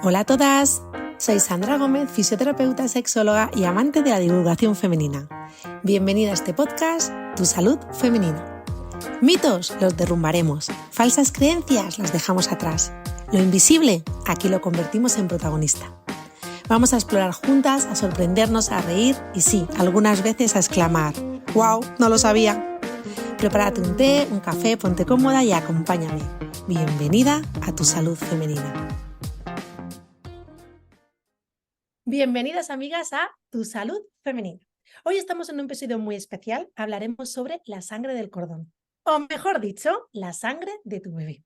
Hola a todas, soy Sandra Gómez, fisioterapeuta, sexóloga y amante de la divulgación femenina. Bienvenida a este podcast, Tu Salud Femenina. Mitos los derrumbaremos, falsas creencias las dejamos atrás. Lo invisible, aquí lo convertimos en protagonista. Vamos a explorar juntas, a sorprendernos, a reír y sí, algunas veces a exclamar ¡wow! No lo sabía. Prepárate un té, un café, ponte cómoda y acompáñame. Bienvenida a Tu Salud Femenina. Bienvenidas amigas a Tu Salud Femenina. Hoy estamos en un episodio muy especial, hablaremos sobre la sangre del cordón, o mejor dicho, la sangre de tu bebé.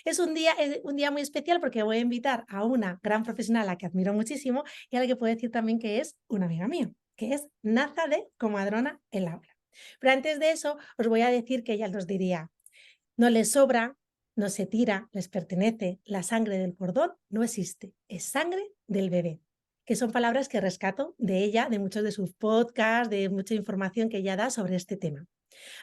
Es un día muy especial porque voy a invitar a una gran profesional a la que admiro muchísimo y a la que puedo decir también que es una amiga mía, que es Naza de Comadrona en la Aula. Pero antes de eso os voy a decir que ella nos diría, no les sobra, no se tira, les pertenece, la sangre del cordón no existe, es sangre del bebé. Que son palabras que rescato de ella, de muchos de sus podcasts, de mucha información que ella da sobre este tema.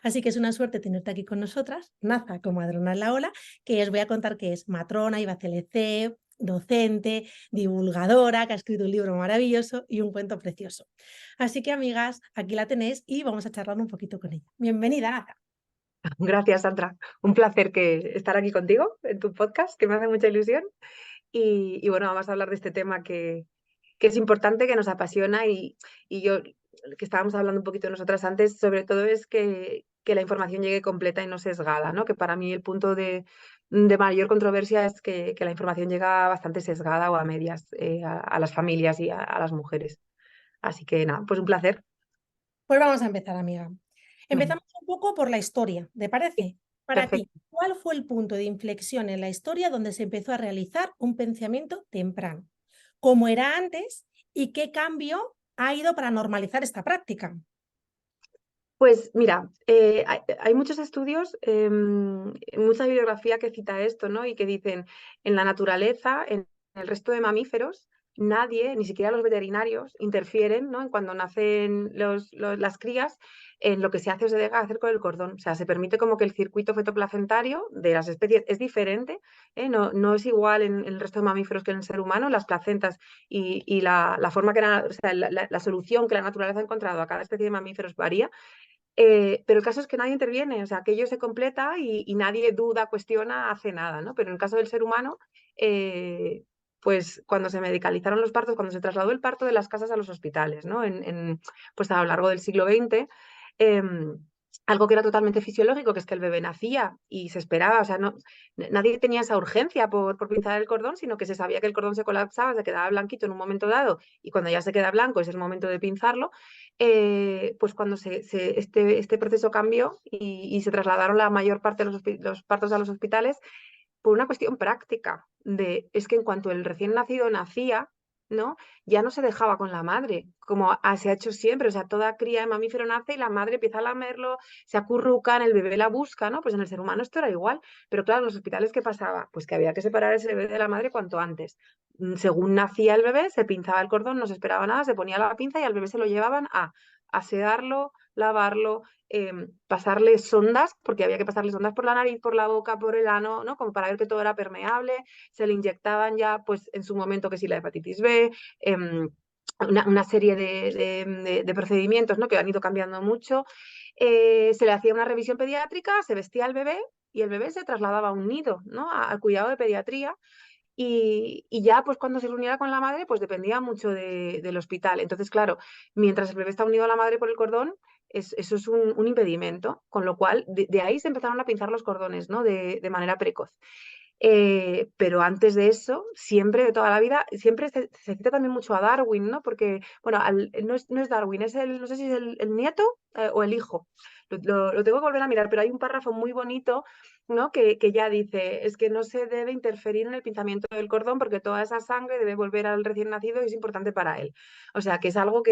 Así que es una suerte tenerte aquí con nosotras, Naza Comadrona en la Ola, que os voy a contar que es matrona, IBCLC, docente, divulgadora, que ha escrito un libro maravilloso y un cuento precioso. Así que, amigas, aquí la tenéis y vamos a charlar un poquito con ella. Bienvenida, Naza. Gracias, Sandra. Un placer estar aquí contigo en tu podcast, que me hace mucha ilusión. Y bueno, vamos a hablar de este tema que es importante, que nos apasiona y yo, que estábamos hablando un poquito nosotras antes, sobre todo es que la información llegue completa y no sesgada, ¿no? Que para mí el punto de mayor controversia es que la información llega bastante sesgada o a medias a las familias y a las mujeres. Así que nada, pues un placer. Pues vamos a empezar, amiga. Venga, Empezamos un poco por la historia, ¿te sí, parece? Para ti, perfecto. ¿cuál fue el punto de inflexión en la historia donde se empezó a realizar un pensamiento temprano? ¿Cómo era antes y qué cambio ha ido para normalizar esta práctica? Pues mira, hay muchos estudios, mucha bibliografía que cita esto, ¿no? Y que dicen, en la naturaleza, en el resto de mamíferos, nadie, ni siquiera los veterinarios, interfieren, ¿no? En cuando nacen las crías, en lo que se hace o se deja hacer con el cordón. O sea, se permite como que el circuito fetoplacentario de las especies es diferente, ¿eh? No es igual en el resto de mamíferos que en el ser humano. Las placentas y la forma que o sea, la solución que la naturaleza ha encontrado a cada especie de mamíferos varía. Pero el caso es que nadie interviene, o sea, aquello se completa y nadie duda, cuestiona, hace nada, ¿no? Pero en el caso del ser humano, eh, pues cuando se medicalizaron los partos, cuando se trasladó el parto de las casas a los hospitales, ¿no? Pues a lo largo del siglo XX, algo que era totalmente fisiológico, que es que el bebé nacía y se esperaba, o sea, nadie tenía esa urgencia por pinzar el cordón, sino que se sabía que el cordón se colapsaba, se quedaba blanquito en un momento dado y cuando ya se queda blanco es el momento de pinzarlo. Pues cuando este proceso cambió y se trasladaron la mayor parte de los partos a los hospitales, por una cuestión práctica, es que en cuanto el recién nacido nacía, ¿no? Ya no se dejaba con la madre, como se ha hecho siempre, o sea, toda cría de mamífero nace y la madre empieza a lamerlo, se acurrucan, el bebé la busca, ¿no? Pues en el ser humano esto era igual, pero claro, en los hospitales, ¿qué pasaba? Pues que había que separar ese bebé de la madre cuanto antes. Según nacía el bebé, se pinzaba el cordón, no se esperaba nada, se ponía la pinza y al bebé se lo llevaban a asearlo, lavarlo, pasarle sondas, porque había que pasarle sondas por la nariz, por la boca, por el ano, ¿no? Como para ver que todo era permeable, se le inyectaban ya, pues en su momento que sí la hepatitis B, una serie de procedimientos, ¿no? Que han ido cambiando mucho. Se le hacía una revisión pediátrica, se vestía al bebé y el bebé se trasladaba a un nido, ¿no? Al cuidado de pediatría. Y ya, pues cuando se reuniera con la madre, pues dependía mucho del hospital. Entonces, claro, mientras el bebé está unido a la madre por el cordón, eso es un impedimento, con lo cual de ahí se empezaron a pinzar los cordones, ¿no? De manera precoz. Pero antes de eso, siempre, de toda la vida, siempre se cita también mucho a Darwin, ¿no? Porque, bueno, no es Darwin, no sé si es el nieto o el hijo. Lo tengo que volver a mirar, pero hay un párrafo muy bonito, ¿no? Que ya dice, es que no se debe interferir en el pinzamiento del cordón porque toda esa sangre debe volver al recién nacido y es importante para él. O sea, que es algo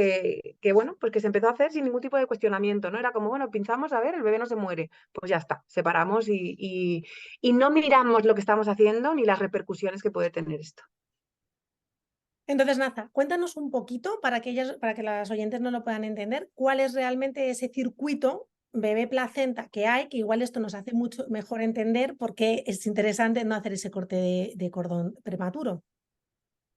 bueno, pues que se empezó a hacer sin ningún tipo de cuestionamiento, ¿no? Era como, bueno, pinzamos, a ver, el bebé no se muere. Pues ya está, separamos y no miramos lo que estamos haciendo ni las repercusiones que puede tener esto. Entonces, Naza, cuéntanos un poquito para que las oyentes no lo puedan entender, cuál es realmente ese circuito bebé-placenta que hay, que igual esto nos hace mucho mejor entender por qué es interesante no hacer ese corte de cordón prematuro.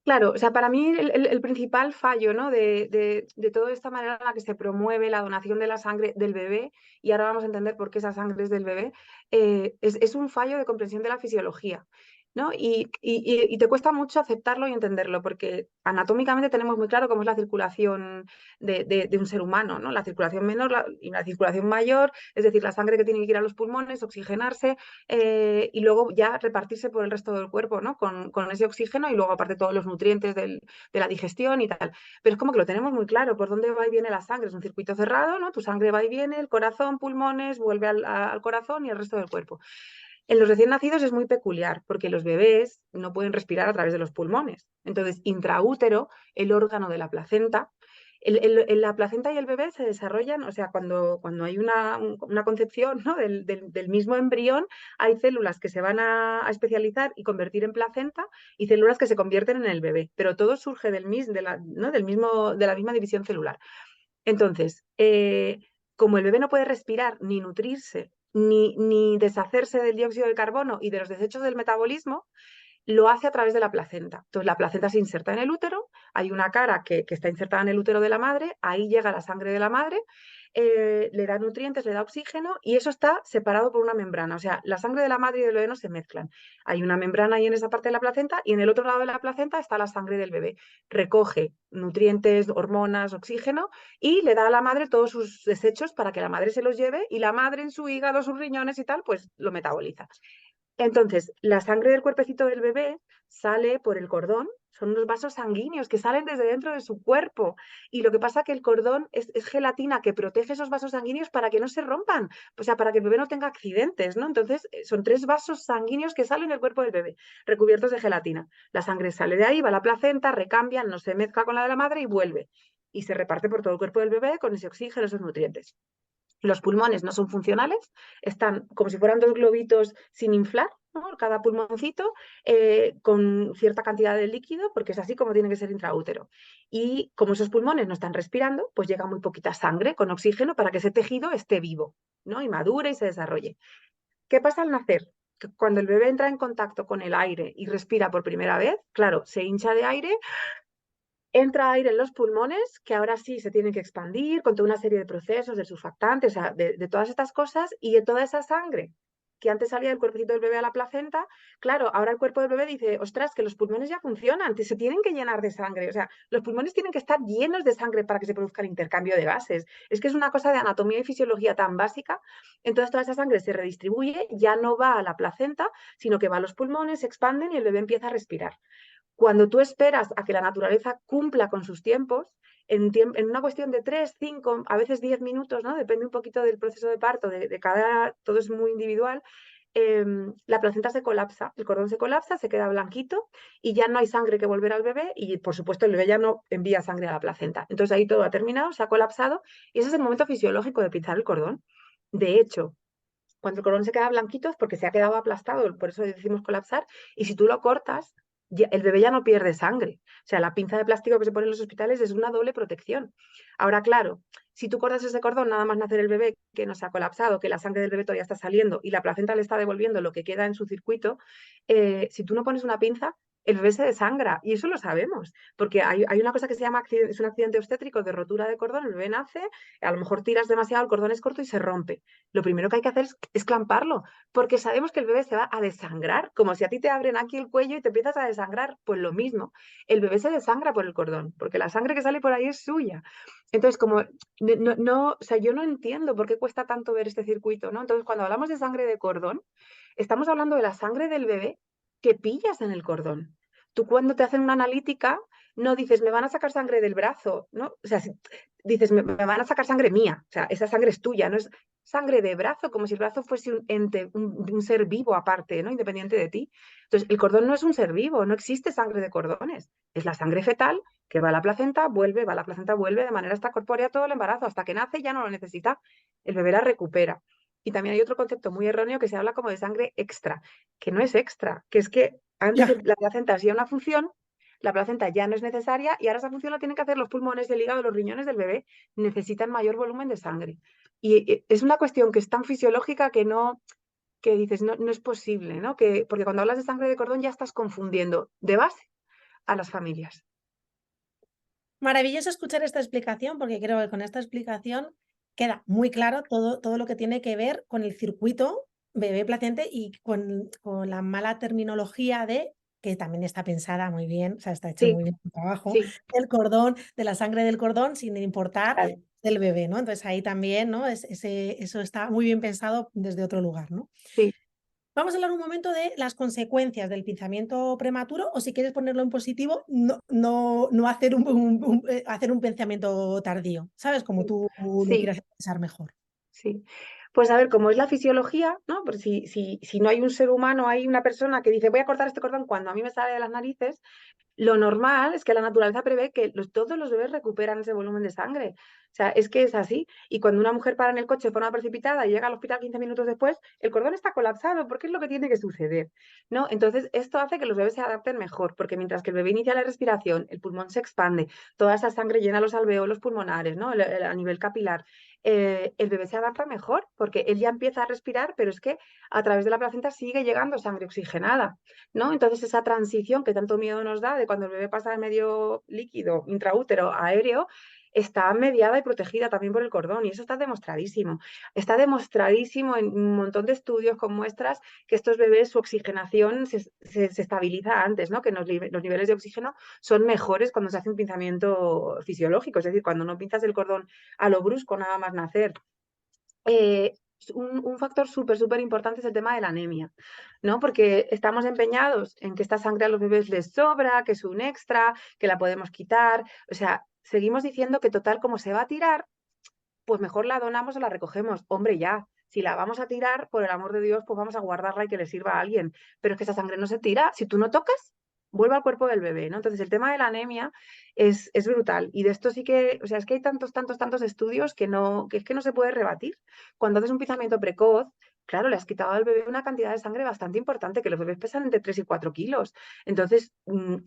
Claro, o sea, para mí el principal fallo, ¿no? de toda esta manera en la que se promueve la donación de la sangre del bebé, y ahora vamos a entender por qué esa sangre es del bebé, es un fallo de comprensión de la fisiología, ¿no? Y te cuesta mucho aceptarlo y entenderlo, porque anatómicamente tenemos muy claro cómo es la circulación de un ser humano, ¿no? La circulación menor y la circulación mayor, es decir, la sangre que tiene que ir a los pulmones, oxigenarse, y luego ya repartirse por el resto del cuerpo, ¿no? Con ese oxígeno y luego aparte todos los nutrientes de la digestión y tal. Pero es como que lo tenemos muy claro, por dónde va y viene la sangre. Es un circuito cerrado, ¿no? Tu sangre va y viene, el corazón, pulmones, vuelve al corazón y al resto del cuerpo. En los recién nacidos es muy peculiar porque los bebés no pueden respirar a través de los pulmones. Entonces, intraútero, el órgano de la placenta, la placenta y el bebé se desarrollan, o sea, cuando hay una concepción, ¿no? del mismo embrión, hay células que se van a especializar y convertir en placenta y células que se convierten en el bebé, pero todo surge ¿no? De la misma división celular. Entonces, como el bebé no puede respirar ni nutrirse, ni deshacerse del dióxido de carbono y de los desechos del metabolismo, lo hace a través de la placenta. Entonces, la placenta se inserta en el útero, hay una cara que está insertada en el útero de la madre, ahí llega la sangre de la madre, le da nutrientes, le da oxígeno y eso está separado por una membrana. O sea, la sangre de la madre y del bebé no se mezclan. Hay una membrana ahí en esa parte de la placenta y en el otro lado de la placenta está la sangre del bebé. Recoge nutrientes, hormonas, oxígeno y le da a la madre todos sus desechos para que la madre se los lleve y la madre en su hígado, sus riñones y tal, pues lo metaboliza. Entonces, la sangre del cuerpecito del bebé sale por el cordón, son unos vasos sanguíneos que salen desde dentro de su cuerpo. Y lo que pasa es que el cordón es gelatina que protege esos vasos sanguíneos para que no se rompan, o sea, para que el bebé no tenga accidentes, ¿no? Entonces, son 3 vasos sanguíneos que salen del cuerpo del bebé, recubiertos de gelatina. La sangre sale de ahí, va a la placenta, recambia, no se mezcla con la de la madre y vuelve. Y se reparte por todo el cuerpo del bebé con ese oxígeno, esos nutrientes. Los pulmones no son funcionales, están como si fueran 2 globitos sin inflar, ¿no? Cada pulmoncito con cierta cantidad de líquido, porque es así como tiene que ser intraútero. Y como esos pulmones no están respirando, pues llega muy poquita sangre con oxígeno para que ese tejido esté vivo, ¿no? Y madure y se desarrolle. ¿Qué pasa al nacer? Que cuando el bebé entra en contacto con el aire y respira por primera vez, claro, se hincha de aire, entra aire en los pulmones, que ahora sí se tienen que expandir con toda una serie de procesos, de surfactantes, o sea, de todas estas cosas y de toda esa sangre que antes salía del cuerpecito del bebé a la placenta, claro, ahora el cuerpo del bebé dice, ostras, que los pulmones ya funcionan, se tienen que llenar de sangre, o sea, los pulmones tienen que estar llenos de sangre para que se produzca el intercambio de gases. Es que es una cosa de anatomía y fisiología tan básica, entonces toda esa sangre se redistribuye, ya no va a la placenta, sino que va a los pulmones, se expanden y el bebé empieza a respirar. Cuando tú esperas a que la naturaleza cumpla con sus tiempos, en una cuestión de 3, 5, a veces 10 minutos, ¿no? Depende un poquito del proceso de parto, de cada, todo es muy individual, la placenta se colapsa, el cordón se colapsa, se queda blanquito y ya no hay sangre que volver al bebé y, por supuesto, el bebé ya no envía sangre a la placenta. Entonces ahí todo ha terminado, se ha colapsado y ese es el momento fisiológico de pinzar el cordón. De hecho, cuando el cordón se queda blanquito es porque se ha quedado aplastado, por eso decimos colapsar, y si tú lo cortas, el bebé ya no pierde sangre. O sea, la pinza de plástico que se pone en los hospitales es una doble protección. Ahora, claro, si tú cortas ese cordón nada más nacer el bebé, que no se ha colapsado, que la sangre del bebé todavía está saliendo y la placenta le está devolviendo lo que queda en su circuito, si tú no pones una pinza, el bebé se desangra, y eso lo sabemos, porque hay una cosa que se llama, es un accidente obstétrico de rotura de cordón, el bebé nace, a lo mejor tiras demasiado, el cordón es corto y se rompe. Lo primero que hay que hacer es clamparlo, porque sabemos que el bebé se va a desangrar, como si a ti te abren aquí el cuello y te empiezas a desangrar, pues lo mismo, el bebé se desangra por el cordón, porque la sangre que sale por ahí es suya. Entonces, como o sea, yo no entiendo por qué cuesta tanto ver este circuito, ¿no? Entonces, cuando hablamos de sangre de cordón, estamos hablando de la sangre del bebé que pillas en el cordón. Tú cuando te hacen una analítica, no dices, me van a sacar sangre del brazo, ¿no? O sea, dices, me van a sacar sangre mía, o sea, esa sangre es tuya, no es sangre de brazo, como si el brazo fuese un ente, un ser vivo aparte, ¿no? Independiente de ti. Entonces, el cordón no es un ser vivo, no existe sangre de cordones, es la sangre fetal que va a la placenta, vuelve, va a la placenta, vuelve de manera extracorpórea todo el embarazo, hasta que nace ya no lo necesita, el bebé la recupera. Y también hay otro concepto muy erróneo que se habla como de sangre extra, que no es extra, que es que antes Ya. la placenta hacía una función, la placenta ya no es necesaria y ahora esa función la tienen que hacer los pulmones, el hígado, los riñones del bebé, necesitan mayor volumen de sangre. Y es una cuestión que es tan fisiológica que no, que dices, no, no es posible, ¿no? Porque cuando hablas de sangre de cordón ya estás confundiendo de base a las familias. Maravilloso escuchar esta explicación, porque creo que con esta explicación queda muy claro todo lo que tiene que ver con el circuito bebé placente y con la mala terminología de, que también está pensada muy bien, o sea, está hecho Sí, muy bien el trabajo, sí, del cordón, de la sangre del cordón, sin importar claro, del bebé, ¿no? Entonces ahí también, ¿no? Eso está muy bien pensado desde otro lugar, ¿no? sí. Vamos a hablar un momento de las consecuencias del pinzamiento prematuro, o si quieres ponerlo en positivo, no hacer hacer un pensamiento tardío, ¿sabes? Como Sí, tú lo sí, quieras pensar mejor. sí. Pues a ver, como es la fisiología, ¿no? Pues si no hay un ser humano, hay una persona que dice voy a cortar este cordón cuando a mí me sale de las narices, lo normal es que la naturaleza prevé que todos los bebés recuperan ese volumen de sangre. O sea, es que es así. Y cuando una mujer para en el coche de forma precipitada y llega al hospital 15 minutos después, el cordón está colapsado porque es lo que tiene que suceder, ¿no? Entonces, esto hace que los bebés se adapten mejor, porque mientras que el bebé inicia la respiración, el pulmón se expande, toda esa sangre llena los alveolos pulmonares, ¿no? A nivel capilar. El bebé se adapta mejor porque él ya empieza a respirar, pero es que a través de la placenta sigue llegando sangre oxigenada, ¿no? Entonces esa transición que tanto miedo nos da de cuando el bebé pasa de medio líquido intraútero a aéreo está mediada y protegida también por el cordón y eso está demostradísimo. Está demostradísimo en un montón de estudios con muestras que estos bebés su oxigenación se estabiliza antes, ¿no? Que los niveles de oxígeno son mejores cuando se hace un pinzamiento fisiológico, es decir, cuando no pinzas el cordón a lo brusco nada más nacer. Eh, un factor súper importante es el tema de la anemia, ¿no? Porque estamos empeñados en que esta sangre a los bebés les sobra, que es un extra, que la podemos quitar. O sea, seguimos diciendo que total, como se va a tirar, pues mejor la donamos o la recogemos. Hombre, ya, si la vamos a tirar, por el amor de Dios, pues vamos a guardarla y que le sirva a alguien. Pero es que esa sangre no se tira. Si tú no tocas, vuelve al cuerpo del bebé, ¿no? Entonces, el tema de la anemia es brutal. Y de esto sí que, o sea, es que hay tantos estudios que es que no se puede rebatir. Cuando haces un pinzamiento precoz, claro, le has quitado al bebé una cantidad de sangre bastante importante, que los bebés pesan entre 3 y 4 kilos. Entonces,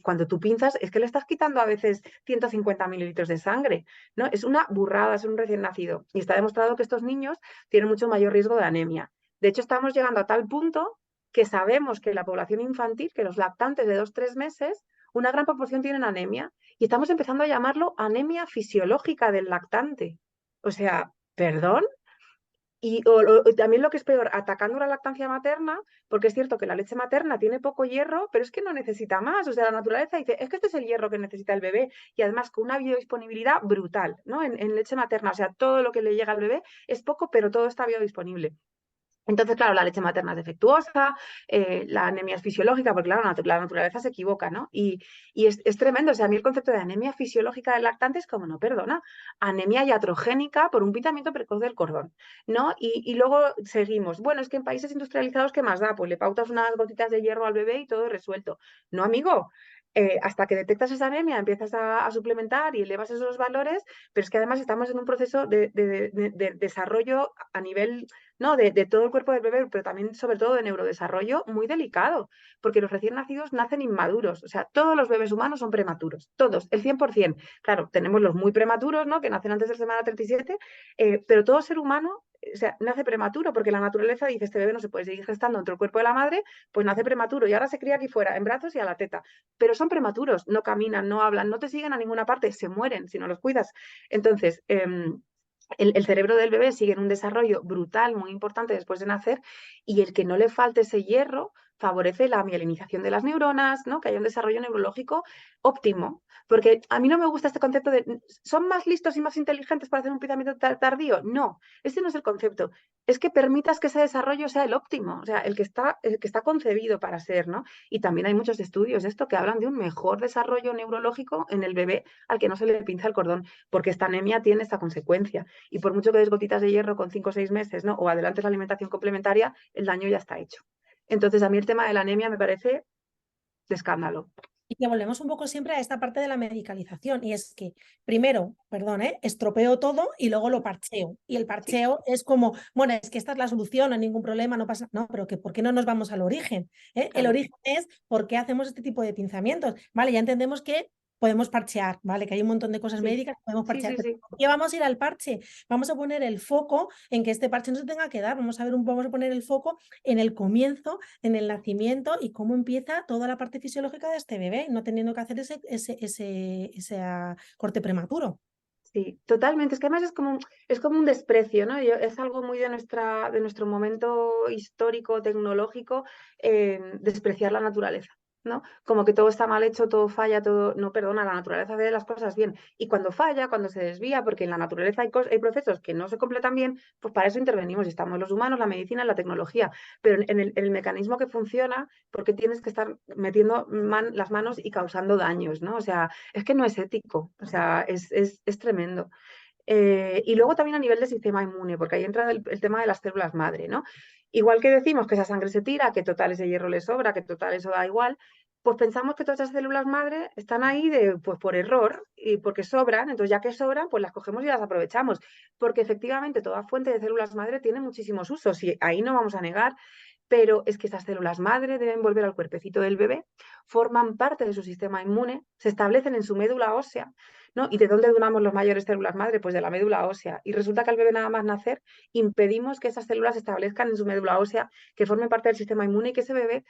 cuando tú pinzas, es que le estás quitando a veces 150 mililitros de sangre, ¿no? Es una burrada, es un recién nacido. Y está demostrado que estos niños tienen mucho mayor riesgo de anemia. De hecho, estamos llegando a tal punto que sabemos que la población infantil, que los lactantes de 2 o 3 meses, una gran proporción tienen anemia. Y estamos empezando a llamarlo anemia fisiológica del lactante. O sea, ¿perdón? Y también lo que es peor, atacando la lactancia materna, porque es cierto que la leche materna tiene poco hierro, pero es que no necesita más. O sea, la naturaleza dice, es que este es el hierro que necesita el bebé y además con una biodisponibilidad brutal, ¿no? En leche materna, o sea, todo lo que le llega al bebé es poco, pero todo está biodisponible. Entonces, claro, la leche materna es defectuosa, la anemia es fisiológica, porque claro, la naturaleza se equivoca, ¿no? Y es tremendo, o sea, a mí el concepto de anemia fisiológica del lactante es como, no, perdona, anemia iatrogénica por un pitamiento precoz del cordón, ¿no? Y luego seguimos, bueno, es que en países industrializados, ¿qué más da? Pues le pautas unas gotitas de hierro al bebé y todo resuelto. No, amigo, hasta que detectas esa anemia, empiezas a suplementar y elevas esos valores, pero es que además estamos en un proceso de desarrollo a nivel, ¿no? De todo el cuerpo del bebé, pero también sobre todo de neurodesarrollo muy delicado, porque los recién nacidos nacen inmaduros, o sea, todos los bebés humanos son prematuros, todos, el 100%. Claro, tenemos los muy prematuros, ¿no? Que nacen antes de la semana 37, pero todo ser humano, o sea, nace prematuro, porque la naturaleza dice, este bebé no se puede seguir gestando dentro del cuerpo de la madre, pues nace prematuro y ahora se cría aquí fuera, en brazos y a la teta. Pero son prematuros, no caminan, no hablan, no te siguen a ninguna parte, se mueren si no los cuidas. Entonces, el cerebro del bebé sigue en un desarrollo brutal, muy importante después de nacer, y el que no le falte ese hierro favorece la mielinización de las neuronas, ¿no? Que haya un desarrollo neurológico óptimo. Porque a mí no me gusta este concepto de ¿son más listos y más inteligentes para hacer un pensamiento tardío? No, ese no es el concepto. Es que permitas que ese desarrollo sea el óptimo, o sea, el que está concebido para ser, ¿no? Y también hay muchos estudios de esto que hablan de un mejor desarrollo neurológico en el bebé al que no se le pinza el cordón, porque esta anemia tiene esta consecuencia. Y por mucho que des gotitas de hierro con 5 o 6 meses, ¿no? O adelantes la alimentación complementaria, el daño ya está hecho. Entonces, a mí el tema de la anemia me parece de escándalo. Y que volvemos un poco siempre a esta parte de la medicalización. Y es que, primero, perdón, estropeo todo y luego lo parcheo. Y el Sí, parcheo es como, bueno, es que esta es la solución, no hay ningún problema, no pasa. No, pero que ¿por qué no nos vamos al origen? El claro. origen es por qué hacemos este tipo de pinzamientos. Vale, ya entendemos que podemos parchear, ¿vale? Que hay un montón de cosas Sí, médicas que podemos sí, parchear. sí, Pero sí. ¿por qué vamos a ir al parche? Vamos a poner el foco en que este parche no se tenga que dar. Vamos a poner el foco en el comienzo, en el nacimiento y cómo empieza toda la parte fisiológica de este bebé, no teniendo que hacer ese corte prematuro. Sí, totalmente. Es que además es como un desprecio, ¿no? Es algo muy de nuestro momento histórico, tecnológico, despreciar la naturaleza, ¿no? Como que todo está mal hecho, todo falla, todo. No, perdona, la naturaleza hace las cosas bien. Y cuando falla, cuando se desvía, porque en la naturaleza hay procesos que no se completan bien, pues para eso intervenimos y estamos los humanos, la medicina, la tecnología. Pero en el mecanismo que funciona, porque tienes que estar metiendo las manos y causando daños, ¿no? O sea, es que no es ético, o sea, es tremendo. Y luego también a nivel del sistema inmune, porque ahí entra el tema de las células madre, ¿no? Igual que decimos que esa sangre se tira, que total ese hierro le sobra, que total eso da igual, pues pensamos que todas esas células madre están ahí pues por error y porque sobran, entonces ya que sobran, pues las cogemos y las aprovechamos, porque efectivamente toda fuente de células madre tiene muchísimos usos y ahí no vamos a negar, pero es que esas células madre deben volver al cuerpecito del bebé, forman parte de su sistema inmune, se establecen en su médula ósea, ¿no? ¿Y de dónde donamos las mayores células madre? Pues de la médula ósea. Y resulta que al bebé nada más nacer, impedimos que esas células se establezcan en su médula ósea, que formen parte del sistema inmune y que ese bebé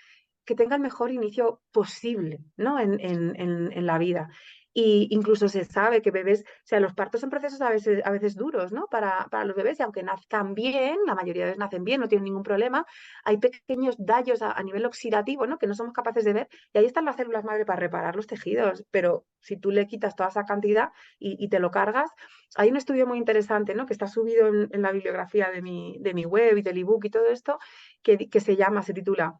que tenga el mejor inicio posible, ¿no? En la vida. Y incluso se sabe que bebés, o sea, los partos son procesos a veces duros, ¿no? Para los bebés, y aunque nazcan bien, la mayoría de veces nacen bien, no tienen ningún problema, hay pequeños daños a nivel oxidativo, ¿no? Que no somos capaces de ver, y ahí están las células madre para reparar los tejidos, pero si tú le quitas toda esa cantidad y te lo cargas, hay un estudio muy interesante, ¿no? Que está subido en la bibliografía de mi web y del ebook y todo esto, que se titula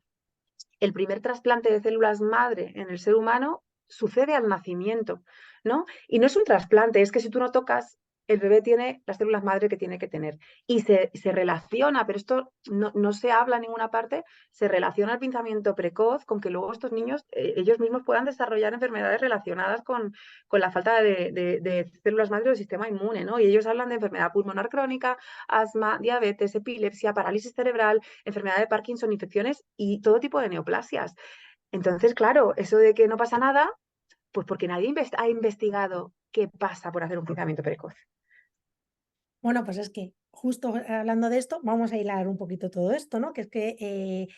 El primer trasplante de células madre en el ser humano sucede al nacimiento, ¿no? Y no es un trasplante, es que si tú no tocas, el bebé tiene las células madre que tiene que tener. Y se relaciona, pero esto no se habla en ninguna parte, se relaciona el pinzamiento precoz con que luego estos niños, ellos mismos puedan desarrollar enfermedades relacionadas con la falta de células madre del sistema inmune, ¿no? Y ellos hablan de enfermedad pulmonar crónica, asma, diabetes, epilepsia, parálisis cerebral, enfermedad de Parkinson, infecciones y todo tipo de neoplasias. Entonces, claro, eso de que no pasa nada, pues porque nadie ha investigado qué pasa por hacer un pensamiento precoz. Bueno, pues es que justo hablando de esto, vamos a hilar un poquito todo esto, ¿no? Que es que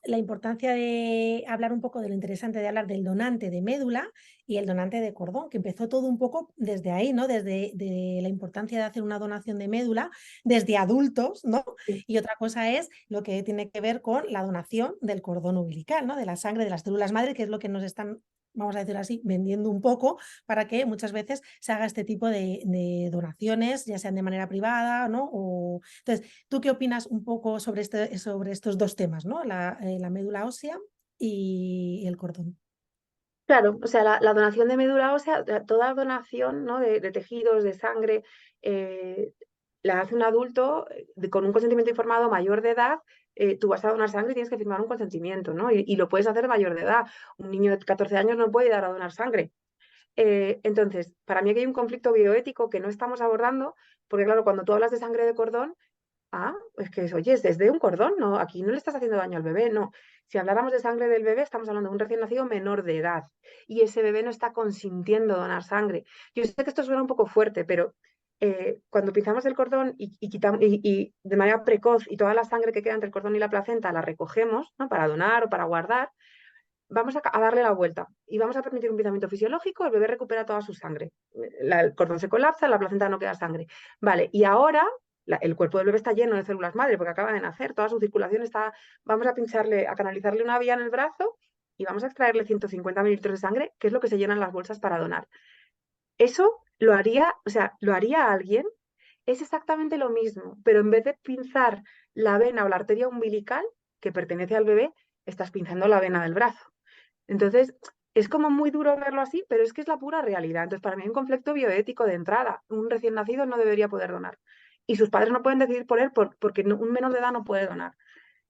la importancia de hablar un poco de lo interesante de hablar del donante de médula y el donante de cordón, que empezó todo un poco desde ahí, ¿no? Desde de la importancia de hacer una donación de médula desde adultos, ¿no? Sí. Y otra cosa es lo que tiene que ver con la donación del cordón umbilical, ¿no? De la sangre, de las células madre, que es lo que nos están, vamos a decir así, vendiendo un poco para que muchas veces se haga este tipo de donaciones, ya sean de manera privada, ¿no? Entonces, ¿tú qué opinas un poco sobre estos dos temas, ¿no? La médula ósea y el cordón. Claro, o sea, la donación de médula ósea, toda donación, ¿no? de tejidos, de sangre, eh, la hace un adulto con un consentimiento informado mayor de edad. Tú vas a donar sangre y tienes que firmar un consentimiento, ¿no? Y lo puedes hacer mayor de edad. Un niño de 14 años no puede dar a donar sangre. Entonces, para mí aquí hay un conflicto bioético que no estamos abordando, porque claro, cuando tú hablas de sangre de cordón, es que, oye, es desde un cordón, ¿no? Aquí no le estás haciendo daño al bebé, no. Si habláramos de sangre del bebé, estamos hablando de un recién nacido menor de edad y ese bebé no está consintiendo donar sangre. Yo sé que esto suena un poco fuerte, pero cuando pinzamos el cordón y de manera precoz y toda la sangre que queda entre el cordón y la placenta la recogemos, ¿no? Para donar o para guardar, vamos a darle la vuelta y vamos a permitir un pinzamiento fisiológico, el bebé recupera toda su sangre. El cordón se colapsa, la placenta no queda sangre. Vale, y ahora el cuerpo del bebé está lleno de células madre porque acaba de nacer, toda su circulación está, vamos a pincharle, a canalizarle una vía en el brazo y vamos a extraerle 150 mililitros de sangre, que es lo que se llenan las bolsas para donar. Eso lo haría, o sea, lo haría alguien, es exactamente lo mismo, pero en vez de pinzar la vena o la arteria umbilical que pertenece al bebé, estás pinzando la vena del brazo. Entonces, es como muy duro verlo así, pero es que es la pura realidad. Entonces, para mí hay un conflicto bioético de entrada. Un recién nacido no debería poder donar. Y sus padres no pueden decidir por él porque un menor de edad no puede donar.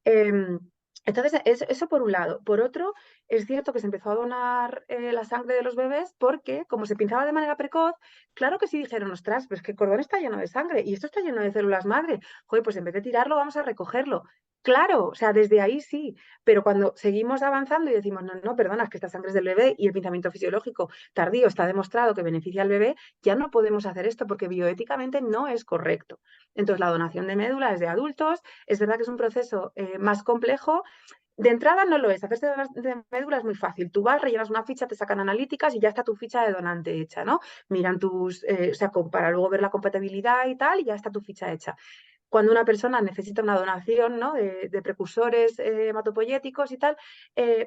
Em, entonces, eso por un lado. Por otro, es cierto que se empezó a donar la sangre de los bebés porque, como se pinzaba de manera precoz, claro que sí dijeron, ostras, pero es que el cordón está lleno de sangre y esto está lleno de células madre. Joder, pues en vez de tirarlo, vamos a recogerlo. Claro, o sea, desde ahí sí, pero cuando seguimos avanzando y decimos, no, no, perdona, es que esta sangre es del bebé y el pinzamiento fisiológico tardío está demostrado que beneficia al bebé, ya no podemos hacer esto porque bioéticamente no es correcto. Entonces, la donación de médula es de adultos, es verdad que es un proceso más complejo. De entrada no lo es, hacerse de médula es muy fácil. Tú vas, rellenas una ficha, te sacan analíticas y ya está tu ficha de donante hecha, ¿no? Miran o sea, para luego ver la compatibilidad y tal, y ya está tu ficha hecha cuando una persona necesita una donación, ¿no? de precursores hematopoyéticos y tal,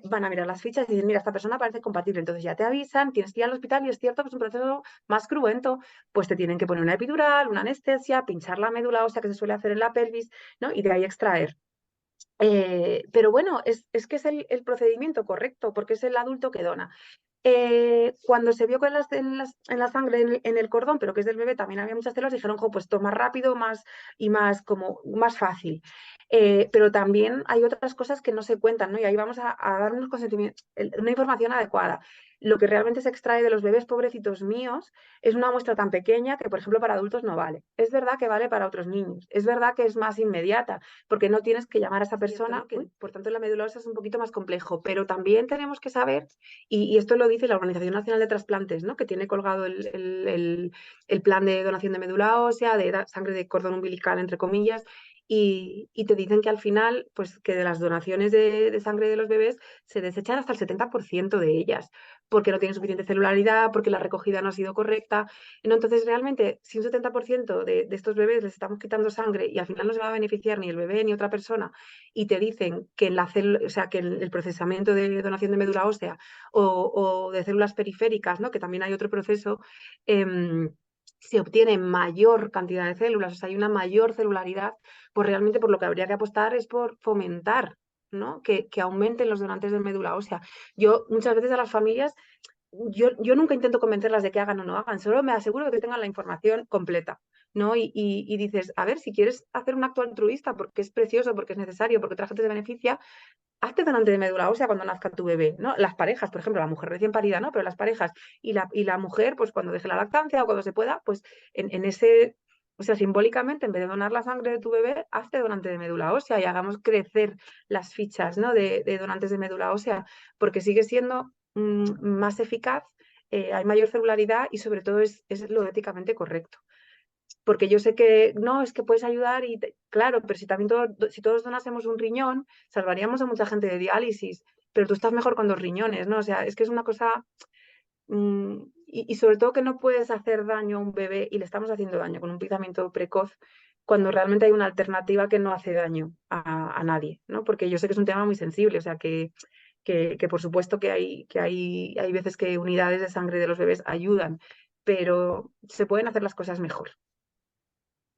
van a mirar las fichas y dicen, mira, esta persona parece compatible. Entonces ya te avisan, tienes que ir al hospital y es cierto que es un proceso más cruento, pues te tienen que poner una epidural, una anestesia, pinchar la médula ósea que se suele hacer en la pelvis, ¿no? Y de ahí extraer. Pero bueno, es que es el procedimiento correcto, porque es el adulto que dona. Cuando se vio que en la sangre, en el cordón, pero que es del bebé, también había muchas células, dijeron, jo, pues esto más rápido y más, como, más fácil. Pero también hay otras cosas que no se cuentan, ¿no? Y ahí vamos a dar unos consentimientos, una información adecuada. Lo que realmente se extrae de los bebés pobrecitos míos es una muestra tan pequeña que, por ejemplo, para adultos no vale. Es verdad que vale para otros niños, es verdad que es más inmediata, porque no tienes que llamar a esa persona, que por tanto la médula ósea es un poquito más complejo, pero también tenemos que saber y esto lo dice la Organización Nacional de Trasplantes, ¿no? Que tiene colgado el plan de donación de médula ósea, de sangre de cordón umbilical, entre comillas, y te dicen que al final, pues que de las donaciones de sangre de los bebés se desechan hasta el 70% de ellas, porque no tienen suficiente celularidad, porque la recogida no ha sido correcta. Entonces, realmente, si un 70% de estos bebés les estamos quitando sangre y al final no se va a beneficiar ni el bebé ni otra persona, y te dicen que, o sea, que el procesamiento de donación de médula ósea o de células periféricas, ¿no? Que también hay otro proceso, se obtiene mayor cantidad de células, o sea, hay una mayor celularidad, pues realmente por lo que habría que apostar es por fomentar, ¿no? Que aumenten los donantes de médula ósea. Yo muchas veces a las familias yo nunca intento convencerlas de que hagan o no hagan, solo me aseguro de que tengan la información completa, ¿no? Y dices, a ver, si quieres hacer un acto altruista porque es precioso, porque es necesario, porque otra gente se beneficia, hazte donante de médula ósea cuando nazca tu bebé, ¿no? Las parejas, por ejemplo, la mujer recién parida, ¿no? Pero las parejas y la mujer, pues cuando deje la lactancia o cuando se pueda, pues en ese, o sea, simbólicamente, en vez de donar la sangre de tu bebé, hazte donante de médula ósea y hagamos crecer las fichas, ¿no? de donantes de médula ósea, porque sigue siendo más eficaz, hay mayor celularidad y sobre todo es lo éticamente correcto. Porque yo sé que no, es que puedes ayudar y claro, pero si también si todos donásemos un riñón, salvaríamos a mucha gente de diálisis, pero tú estás mejor con 2 riñones, ¿no? O sea, es que es una cosa, y sobre todo que no puedes hacer daño a un bebé y le estamos haciendo daño con un pensamiento precoz cuando realmente hay una alternativa que no hace daño a nadie, ¿no? Porque yo sé que es un tema muy sensible, o sea, que por supuesto hay veces que unidades de sangre de los bebés ayudan, pero se pueden hacer las cosas mejor.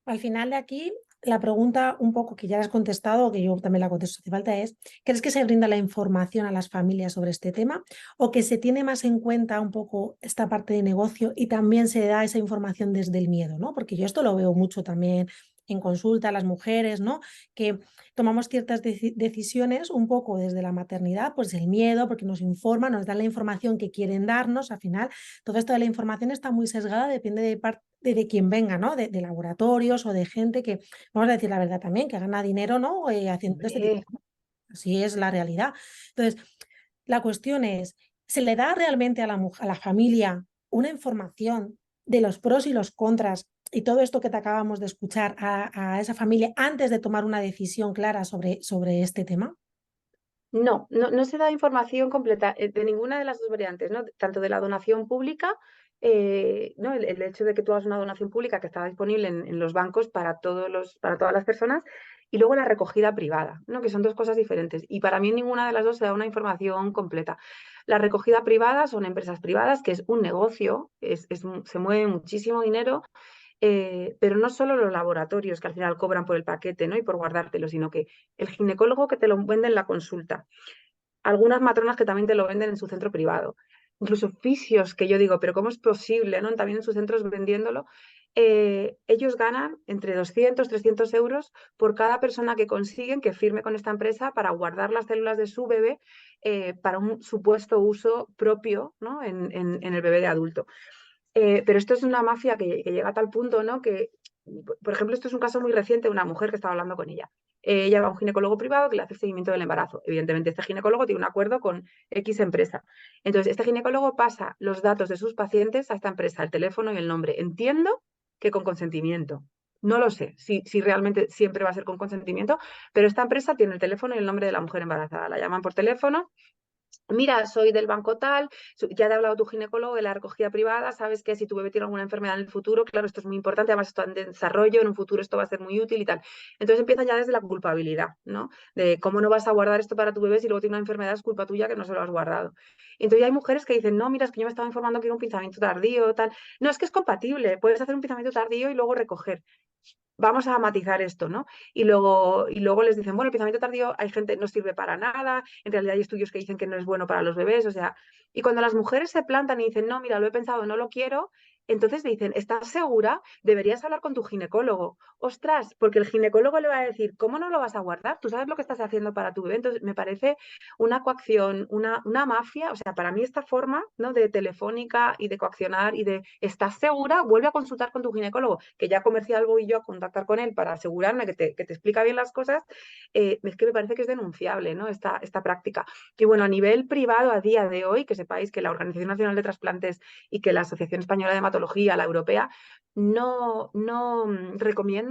Al final de aquí, la pregunta un poco que ya has contestado, que yo también la contesto, hace falta es, ¿crees que se brinda la información a las familias sobre este tema o que se tiene más en cuenta un poco esta parte de negocio y también se da esa información desde el miedo, ¿no? Porque yo esto lo veo mucho también en consulta a las mujeres, ¿no? Que tomamos ciertas decisiones un poco desde la maternidad, pues el miedo, porque nos informan, nos dan la información que quieren darnos, al final todo esto de la información está muy sesgada, depende de quién venga, ¿no? De laboratorios o de gente que, vamos a decir la verdad también, que gana dinero, ¿no? Haciendo este tipo. Hombre, Así es la realidad. Entonces, la cuestión es, ¿se le da realmente a a la familia una información de los pros y los contras y todo esto que te acabamos de escuchar a esa familia antes de tomar una decisión clara sobre este tema? no se da información completa de ninguna de las dos variantes, ¿no? Tanto de la donación pública, ¿no? El hecho de que tú hagas una donación pública que está disponible en los bancos para todas las personas, y luego la recogida privada, ¿no? Que son dos cosas diferentes. Y para mí ninguna de las dos se da una información completa. La recogida privada son empresas privadas, que es un negocio, se mueve muchísimo dinero, pero no solo los laboratorios que al final cobran por el paquete, ¿no? Y por guardártelo, sino que el ginecólogo que te lo vende en la consulta, algunas matronas que también te lo venden en su centro privado, incluso fisios que yo digo, pero ¿cómo es posible, ¿no? También en sus centros vendiéndolo. Ellos ganan entre 200 300 euros por cada persona que consiguen que firme con esta empresa para guardar las células de su bebé para un supuesto uso propio, ¿no? en el bebé de adulto. Pero esto es una mafia que llega a tal punto, ¿no? Que, por ejemplo, esto es un caso muy reciente de una mujer que estaba hablando con ella. ella va a un ginecólogo privado que le hace el seguimiento del embarazo. Evidentemente, este ginecólogo tiene un acuerdo con X empresa. Entonces, este ginecólogo pasa los datos de sus pacientes a esta empresa, el teléfono y el nombre. Entiendo que con consentimiento. No lo sé si realmente siempre va a ser con consentimiento, pero esta empresa tiene el teléfono y el nombre de la mujer embarazada. La llaman por teléfono. Mira, soy del banco tal, ya te ha hablado tu ginecólogo de la recogida privada, sabes que si tu bebé tiene alguna enfermedad en el futuro, claro, esto es muy importante, además esto en desarrollo, en un futuro esto va a ser muy útil y tal. Entonces empieza ya desde la culpabilidad, ¿no? De cómo no vas a guardar esto para tu bebé si luego tiene una enfermedad, es culpa tuya que no se lo has guardado. Entonces hay mujeres que dicen, no, mira, es que yo me estaba informando que era un pinzamiento tardío, tal. No, es que es compatible, puedes hacer un pinzamiento tardío y luego recoger. Vamos a matizar esto, ¿no? Y luego les dicen, bueno, el pensamiento tardío hay gente no sirve para nada, en realidad hay estudios que dicen que no es bueno para los bebés, o sea, y cuando las mujeres se plantan y dicen, no, mira, lo he pensado, no lo quiero, entonces dicen, ¿estás segura? Deberías hablar con tu ginecólogo. Ostras, porque el ginecólogo le va a decir, ¿cómo no lo vas a guardar? Tú sabes lo que estás haciendo para tu bebé. Entonces, me parece una coacción, una mafia, o sea, para mí esta forma, ¿no? De telefónica y de coaccionar y de, ¿estás segura? Vuelve a consultar con tu ginecólogo, que ya comercial voy yo a contactar con él para asegurarme que te explica bien las cosas. Es que me parece que es denunciable, ¿no? Esta práctica. Y bueno, a nivel privado, a día de hoy, que sepáis que la Organización Nacional de Trasplantes y que la Asociación Española de Hematología, la europea, no recomiendan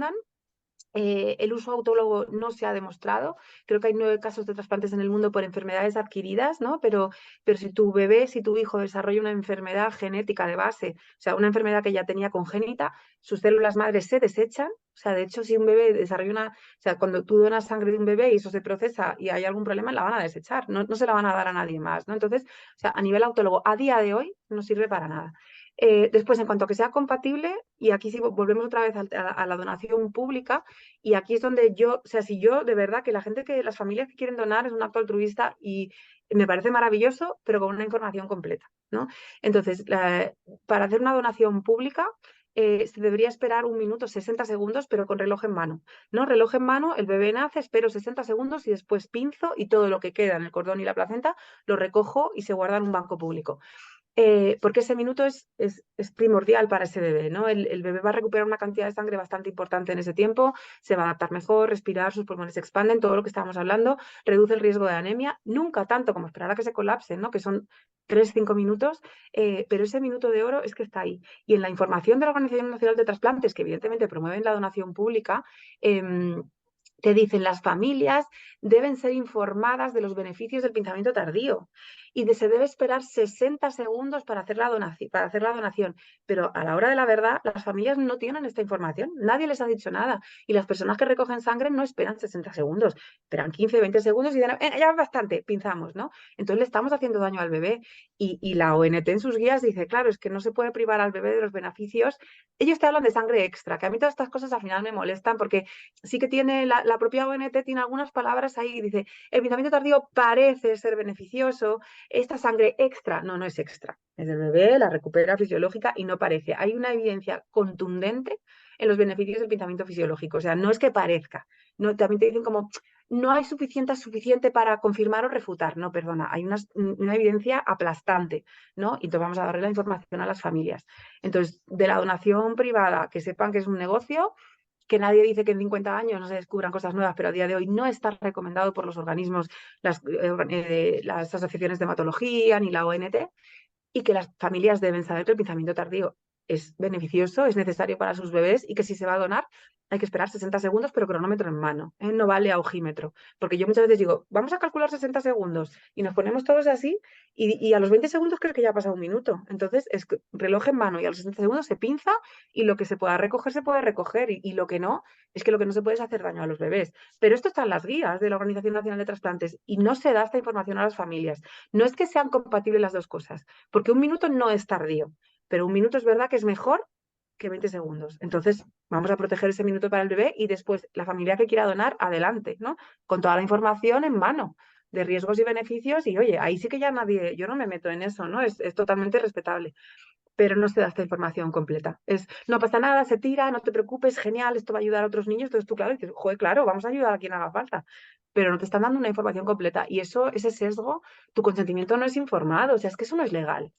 el uso autólogo no se ha demostrado. Creo que hay 9 casos de trasplantes en el mundo por enfermedades adquiridas, ¿no? Pero si tu bebé, si tu hijo desarrolla una enfermedad genética de base, o sea, una enfermedad que ya tenía congénita, sus células madres se desechan. O sea, de hecho, si un bebé desarrolla una... O sea, cuando tú donas sangre de un bebé y eso se procesa y hay algún problema, la van a desechar. No se la van a dar a nadie más, ¿no? Entonces, o sea, a nivel autólogo, a día de hoy, no sirve para nada. Después, en cuanto a que sea compatible, y aquí sí volvemos otra vez a la donación pública, y aquí es donde yo, o sea, si yo de verdad que las familias que quieren donar es un acto altruista y me parece maravilloso, pero con una información completa, ¿no? Entonces, para hacer una donación pública se debería esperar 1 minuto, 60 segundos, pero con reloj en mano, ¿no? Reloj en mano, el bebé nace, espero 60 segundos y después pinzo y todo lo que queda en el cordón y la placenta lo recojo y se guarda en un banco público. Porque ese minuto es primordial para ese bebé, ¿no? El bebé va a recuperar una cantidad de sangre bastante importante en ese tiempo, se va a adaptar mejor, respirar, sus pulmones se expanden, todo lo que estábamos hablando, reduce el riesgo de anemia, nunca tanto como esperar a que se colapse, ¿no? Que son 3, 5 minutos, pero ese minuto de oro es que está ahí. Y en la información de la Organización Nacional de Trasplantes, que evidentemente promueven la donación pública, te dicen las familias deben ser informadas de los beneficios del pinzamiento tardío y se debe esperar 60 segundos para hacer la donación. Pero a la hora de la verdad, las familias no tienen esta información, nadie les ha dicho nada. Y las personas que recogen sangre no esperan 60 segundos, esperan 15, 20 segundos y dicen, ya es bastante, pinzamos, ¿no? Entonces le estamos haciendo daño al bebé. Y la ONT en sus guías dice, claro, es que no se puede privar al bebé de los beneficios. Ellos te hablan de sangre extra, que a mí todas estas cosas al final me molestan porque sí que tiene la propia ONT tiene algunas palabras ahí, dice, el pinzamiento tardío parece ser beneficioso, esta sangre extra, no es extra, es del bebé, la recupera fisiológica y no parece. Hay una evidencia contundente en los beneficios del pinzamiento fisiológico, o sea, no es que parezca, no, también te dicen como, no hay suficiente para confirmar o refutar, no, perdona, hay una evidencia aplastante, ¿no? Y entonces vamos a darle la información a las familias. Entonces, de la donación privada, que sepan que es un negocio, que nadie dice que en 50 años no se descubran cosas nuevas, pero a día de hoy no está recomendado por los organismos, las asociaciones de hematología ni la ONT, y que las familias deben saber que el pinzamiento tardío es beneficioso, es necesario para sus bebés y que si se va a donar hay que esperar 60 segundos, pero cronómetro en mano, ¿eh? No vale a ojímetro. Porque yo muchas veces digo, vamos a calcular 60 segundos y nos ponemos todos así y a los 20 segundos creo que ya ha pasado 1 minuto. Entonces es reloj en mano y a los 60 segundos se pinza y lo que se pueda recoger se puede recoger y lo que no, es que lo que no se puede es hacer daño a los bebés. Pero esto está en las guías de la Organización Nacional de Trasplantes y no se da esta información a las familias. No es que sean compatibles las dos cosas, porque 1 minuto no es tardío, pero 1 minuto es verdad que es mejor que 20 segundos. Entonces, vamos a proteger ese minuto para el bebé y después la familia que quiera donar, adelante, ¿no? Con toda la información en mano de riesgos y beneficios y, oye, ahí sí que ya nadie, yo no me meto en eso, ¿no? Es totalmente respetable, pero no se da esta información completa. No pasa nada, se tira, no te preocupes, genial, esto va a ayudar a otros niños, entonces tú, claro, dices, joder, claro, vamos a ayudar a quien haga falta, pero no te están dando una información completa y ese sesgo, tu consentimiento no es informado, o sea, es que eso no es legal.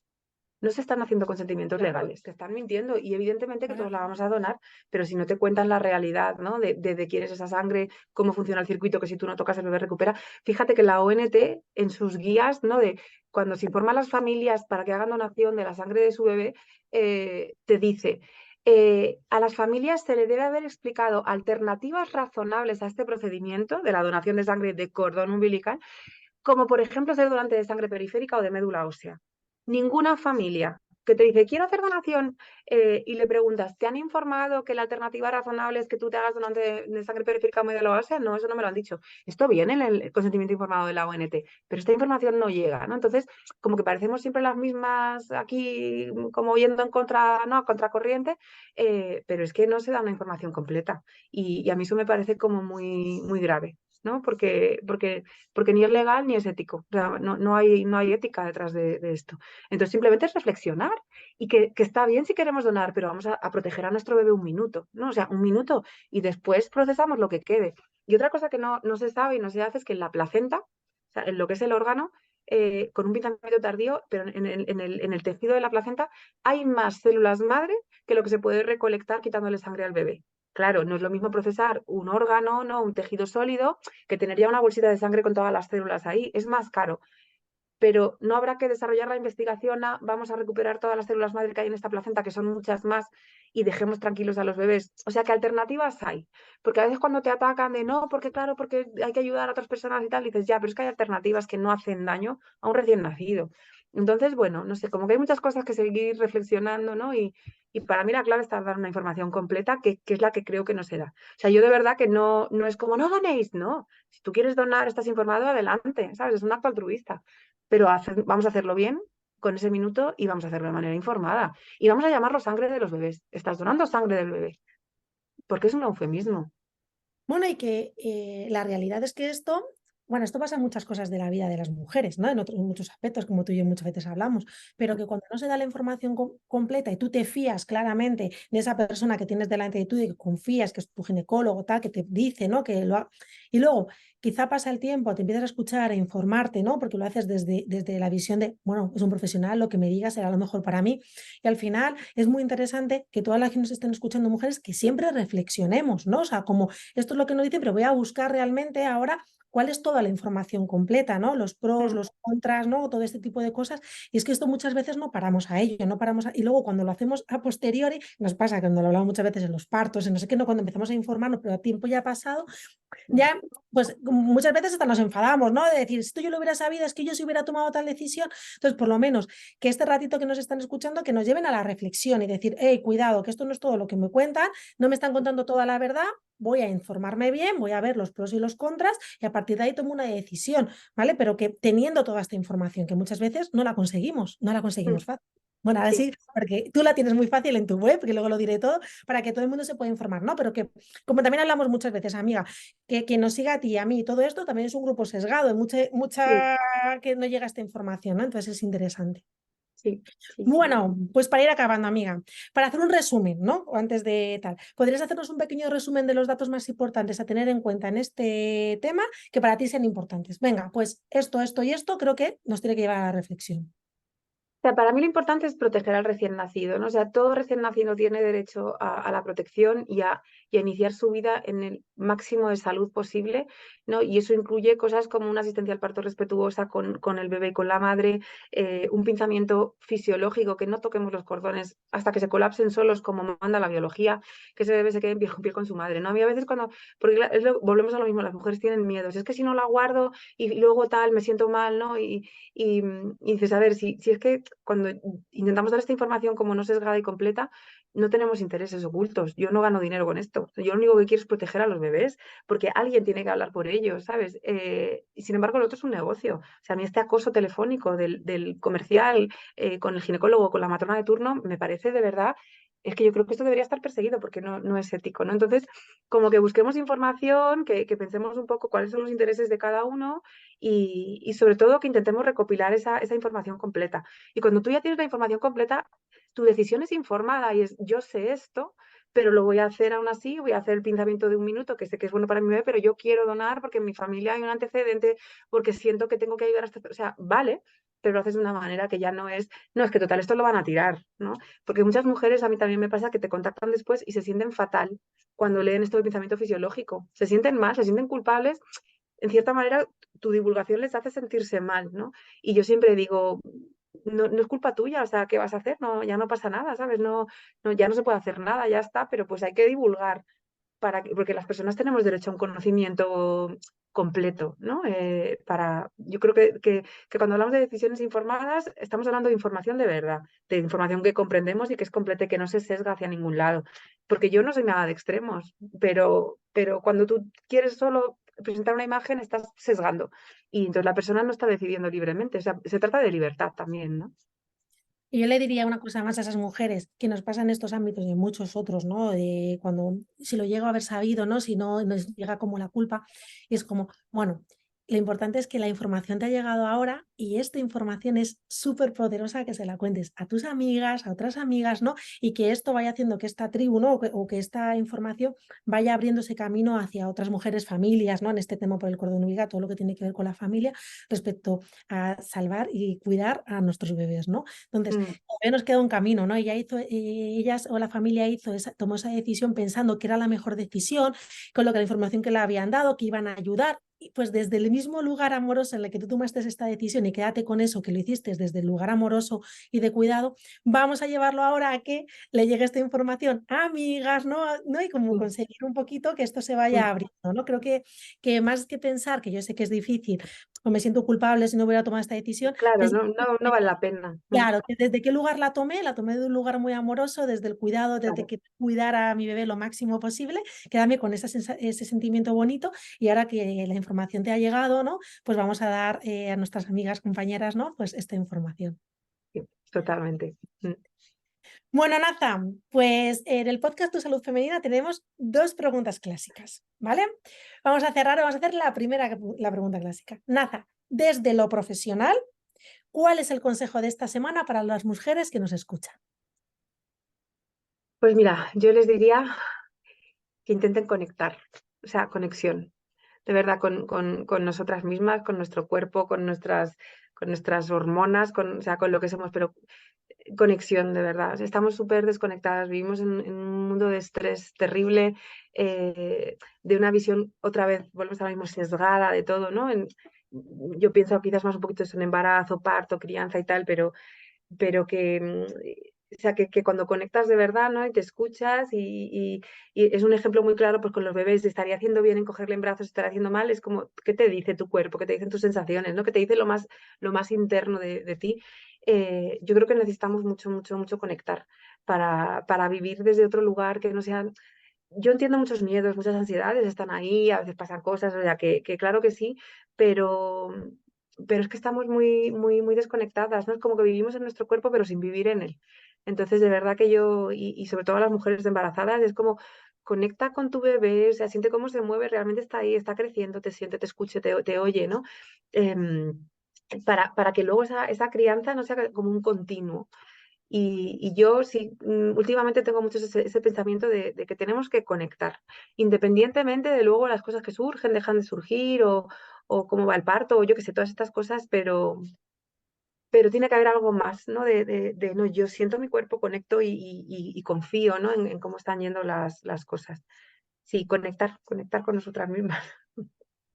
no se están haciendo consentimientos legales, te están mintiendo y evidentemente que todos la vamos a donar, pero si no te cuentan la realidad, ¿no? De quién es esa sangre, cómo funciona el circuito, que si tú no tocas el bebé recupera. Fíjate que la ONT en sus guías, ¿no? De cuando se informa a las familias para que hagan donación de la sangre de su bebé, te dice, a las familias se le debe haber explicado alternativas razonables a este procedimiento de la donación de sangre de cordón umbilical, como por ejemplo ser donante de sangre periférica o de médula ósea. Ninguna familia que te dice, quiero hacer donación, y le preguntas, ¿te han informado que la alternativa razonable es que tú te hagas donante de sangre periférica o médula ósea? No, eso no me lo han dicho. Esto viene en el consentimiento informado de la ONT, pero esta información no llega, ¿no? Entonces, como que parecemos siempre las mismas aquí, como yendo en contra, ¿no? Contracorriente, pero es que no se da una información completa. Y a mí eso me parece como muy, muy grave, ¿no? Porque ni es legal ni es ético. O sea, no hay ética detrás de esto. Entonces, simplemente es reflexionar y que está bien si queremos donar, pero vamos a proteger a nuestro bebé un minuto, ¿no? O sea, un minuto y después procesamos lo que quede. Y otra cosa que no se sabe y no se hace es que en la placenta, o sea, en lo que es el órgano, con un pinzamiento tardío, pero en el tejido de la placenta hay más células madre que lo que se puede recolectar quitándole sangre al bebé. Claro, no es lo mismo procesar un órgano, ¿no? Un tejido sólido, que tener ya una bolsita de sangre con todas las células ahí. Es más caro, pero no habrá que desarrollar la investigación vamos a recuperar todas las células madre que hay en esta placenta, que son muchas más, y dejemos tranquilos a los bebés. O sea que alternativas hay, porque a veces cuando te atacan de no, porque claro, porque hay que ayudar a otras personas y tal, dices ya, pero es que hay alternativas que no hacen daño a un recién nacido. Entonces, bueno, no sé, como que hay muchas cosas que seguir reflexionando, ¿no? Y para mí la clave está dar una información completa, que es la que creo que no se da. O sea, yo de verdad que no es como, no donéis, no. Si tú quieres donar, estás informado, adelante, ¿sabes? Es un acto altruista, pero vamos a hacerlo bien con ese minuto y vamos a hacerlo de manera informada. Y vamos a llamarlo sangre de los bebés. Estás donando sangre del bebé, porque es un eufemismo. Bueno, y que la realidad es que esto, bueno, esto pasa en muchas cosas de la vida de las mujeres, ¿no? En otros muchos aspectos, como tú y yo muchas veces hablamos, pero que cuando no se da la información completa y tú te fías claramente de esa persona que tienes delante de tú y que confías que es tu ginecólogo, tal, que te dice, ¿no? Y luego quizá pasa el tiempo, te empiezas a escuchar, a informarte, ¿no? Porque lo haces desde la visión de, bueno, es un profesional, lo que me diga será lo mejor para mí. Y al final es muy interesante que todas las que nos estén escuchando mujeres, que siempre reflexionemos, ¿no? O sea, como esto es lo que nos dicen, pero voy a buscar realmente ahora cuál es toda la información completa, ¿no? Los pros, Mm. los contras, ¿no? Todo este tipo de cosas. Y es que esto muchas veces no paramos a ello, no paramos y luego cuando lo hacemos a posteriori, nos pasa que cuando lo hablamos muchas veces en los partos, en no sé qué, no, cuando empezamos a informarnos, pero el tiempo ya ha pasado, ya, pues muchas veces hasta nos enfadamos, ¿no? De decir, si esto yo lo hubiera sabido, es que yo si hubiera tomado tal decisión. Entonces, por lo menos que este ratito que nos están escuchando, que nos lleven a la reflexión y decir, hey, cuidado, que esto no es todo lo que me cuentan, no me están contando toda la verdad, voy a informarme bien, voy a ver los pros y los contras y a partir de ahí tomo una decisión, ¿vale? Pero que teniendo toda esta información, que muchas veces no la Mm. conseguimos fácil. Bueno, ahora Sí, sí, porque tú la tienes muy fácil en tu web, que luego lo diré todo, para que todo el mundo se pueda informar, ¿no? Pero que, como también hablamos muchas veces, amiga, que quien nos siga a ti y a mí, todo esto también es un grupo sesgado, sí, mucha que no llega esta información, ¿no? Entonces es interesante. sí, sí, sí. Bueno, pues para ir acabando, amiga, para hacer un resumen, ¿no? Antes de tal, ¿podrías hacernos un pequeño resumen de los datos más importantes a tener en cuenta en este tema que para ti sean importantes? Venga, pues esto y esto creo que nos tiene que llevar a la reflexión. Sea, para mí lo importante es proteger al recién nacido, ¿no? O sea, todo recién nacido tiene derecho a la protección y a iniciar su vida en el máximo de salud posible, ¿no? Y eso incluye cosas como una asistencia al parto respetuosa con el bebé y con la madre, un pinzamiento fisiológico, que no toquemos los cordones hasta que se colapsen solos como manda la biología, que ese bebé se quede en piel con su madre, ¿no? A mí a veces porque volvemos a lo mismo, las mujeres tienen miedos, es que si no la guardo y luego tal, me siento mal, ¿no? Y dices, a ver, si es que cuando intentamos dar esta información como no sesgada y completa, no tenemos intereses ocultos. Yo no gano dinero con esto. Yo lo único que quiero es proteger a los bebés, porque alguien tiene que hablar por ellos, ¿sabes? Y sin embargo, lo otro es un negocio. O sea, a mí este acoso telefónico del comercial con el ginecólogo, con la matrona de turno, me parece de verdad. Es que yo creo que esto debería estar perseguido porque no es ético, ¿no? Entonces, como que busquemos información, que pensemos un poco cuáles son los intereses de cada uno y sobre todo que intentemos recopilar esa información completa. Y cuando tú ya tienes la información completa, tu decisión es informada y es, yo sé esto, pero lo voy a hacer aún así, voy a hacer el pinzamiento de un minuto, que sé que es bueno para mi bebé, pero yo quiero donar porque en mi familia hay un antecedente, porque siento que tengo que ayudar a esta persona. O sea, vale, pero lo haces de una manera que ya no es que total, esto lo van a tirar, ¿no? Porque muchas mujeres, a mí también me pasa que te contactan después y se sienten fatal cuando leen esto del pensamiento fisiológico. Se sienten mal, se sienten culpables. En cierta manera, tu divulgación les hace sentirse mal, ¿no? Y yo siempre digo, no es culpa tuya, o sea, ¿qué vas a hacer? No, ya no pasa nada, ¿sabes? Ya no se puede hacer nada, ya está, pero pues hay que divulgar porque las personas tenemos derecho a un conocimiento completo, ¿no? Yo creo que cuando hablamos de decisiones informadas, estamos hablando de información de verdad, de información que comprendemos y que es completa y que no se sesga hacia ningún lado. Porque yo no soy nada de extremos, pero cuando tú quieres solo presentar una imagen, estás sesgando. Y entonces la persona no está decidiendo libremente. O sea, se trata de libertad también, ¿no? Y yo le diría una cosa más a esas mujeres que nos pasa en estos ámbitos y en muchos otros, ¿no? Cuando, si lo llego a haber sabido, ¿no? Si no nos llega como la culpa, y es como, bueno, lo importante es que la información te ha llegado ahora y esta información es súper poderosa que se la cuentes a tus amigas, a otras amigas, ¿no? Y que esto vaya haciendo que esta tribu, ¿no? O que esta información vaya abriéndose camino hacia otras mujeres, familias, ¿no? En este tema por el cordón umbilical, todo lo que tiene que ver con la familia respecto a salvar y cuidar a nuestros bebés, ¿no? Entonces, Mm, todavía nos queda un camino, ¿no? Ellas o la familia tomó esa decisión pensando que era la mejor decisión, con lo que la información que le habían dado, que iban a ayudar. Y pues desde el mismo lugar amoroso en el que tú tomaste esta decisión y quédate con eso, que lo hiciste desde el lugar amoroso y de cuidado, vamos a llevarlo ahora a que le llegue esta información a amigas, ¿no? ¿No? Y como mm, conseguir un poquito que esto se mm. vaya abriendo, ¿no? Creo que más que pensar, que yo sé que es difícil, o me siento culpable si no hubiera tomado esta decisión, Claro, no vale la pena. claro, que desde qué lugar la tomé de un lugar muy amoroso, desde el cuidado, desde Claro. que cuidar a mi bebé lo máximo posible, quedarme con ese sentimiento bonito y ahora que la información te ha llegado, ¿no? Pues vamos a dar a nuestras amigas, compañeras, ¿no? Pues esta información. Sí, totalmente. Mm. Bueno, Naza, pues en el podcast Tu Salud Femenina tenemos dos preguntas clásicas, ¿vale? Vamos a hacer la pregunta clásica. Naza, desde lo profesional, ¿cuál es el consejo de esta semana para las mujeres que nos escuchan? Pues mira, yo les diría que intenten conectar, o sea, conexión, de verdad, con nosotras mismas, con nuestro cuerpo, con nuestras hormonas, o sea, con lo que somos, pero conexión, de verdad. O sea, estamos súper desconectadas, vivimos en un mundo de estrés terrible, de una visión, otra vez, volvemos ahora mismo sesgada de todo, ¿no? Yo pienso quizás más un poquito en embarazo, parto, crianza y tal, pero o sea, que cuando conectas de verdad, ¿no? Y te escuchas y es un ejemplo muy claro, pues con los bebés, estaría haciendo bien en cogerle en brazos, estaría haciendo mal, es como, ¿qué te dice tu cuerpo? ¿Qué te dicen tus sensaciones? ¿No? ¿Qué te dice lo más interno de ti? Yo creo que necesitamos mucho, mucho, mucho conectar para vivir desde otro lugar que no sea... Yo entiendo muchos miedos, muchas ansiedades, están ahí, a veces pasan cosas, o sea, que claro que sí, pero, pero es que estamos muy, muy, muy desconectadas, ¿no? Es como que vivimos en nuestro cuerpo, pero sin vivir en él. Entonces, de verdad que y sobre todo las mujeres embarazadas, es como conecta con tu bebé, o sea, siente cómo se mueve, realmente está ahí, está creciendo, te siente, te escucha, te oye, ¿no? Em, para que luego esa crianza no sea como un continuo. Y yo sí, últimamente tengo mucho ese pensamiento de que tenemos que conectar, independientemente de luego las cosas que surgen, dejan de surgir o cómo va el parto o yo qué sé, todas estas cosas, pero tiene que haber algo más, ¿no? No, yo siento mi cuerpo, conecto y confío, ¿no? En cómo están yendo las cosas. Sí, conectar con nosotras mismas.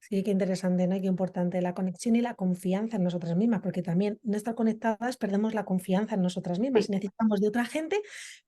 Sí, qué interesante, ¿no? Y qué importante la conexión y la confianza en nosotras mismas, porque también no estar conectadas perdemos la confianza en nosotras mismas y Sí, necesitamos de otra gente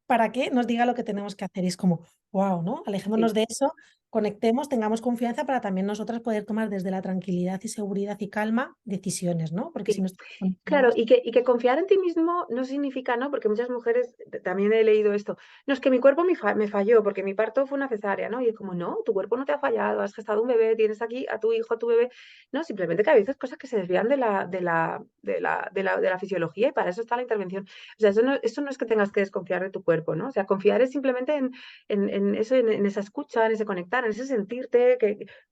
para que nos diga lo que tenemos que hacer. Y es como, wow, ¿no? Alejémonos sí. de eso, conectemos, tengamos confianza para también nosotras poder tomar desde la tranquilidad y seguridad y calma decisiones, ¿no? Porque si no Sí, estamos claro, conectadas. y que confiar en ti mismo no significa, ¿no? Porque muchas mujeres, también he leído esto, no, es que mi cuerpo me falló porque mi parto fue una cesárea, ¿no? Y es como, no, tu cuerpo no te ha fallado, has gestado un bebé, tienes aquí a tu hijo, a tu bebé, no, simplemente que a veces cosas que se desvían de la fisiología y para eso está la intervención. O sea, eso no es que tengas que desconfiar de tu cuerpo, ¿no? O sea, confiar es simplemente en eso, en esa escucha, en ese conectar, en ese sentirte,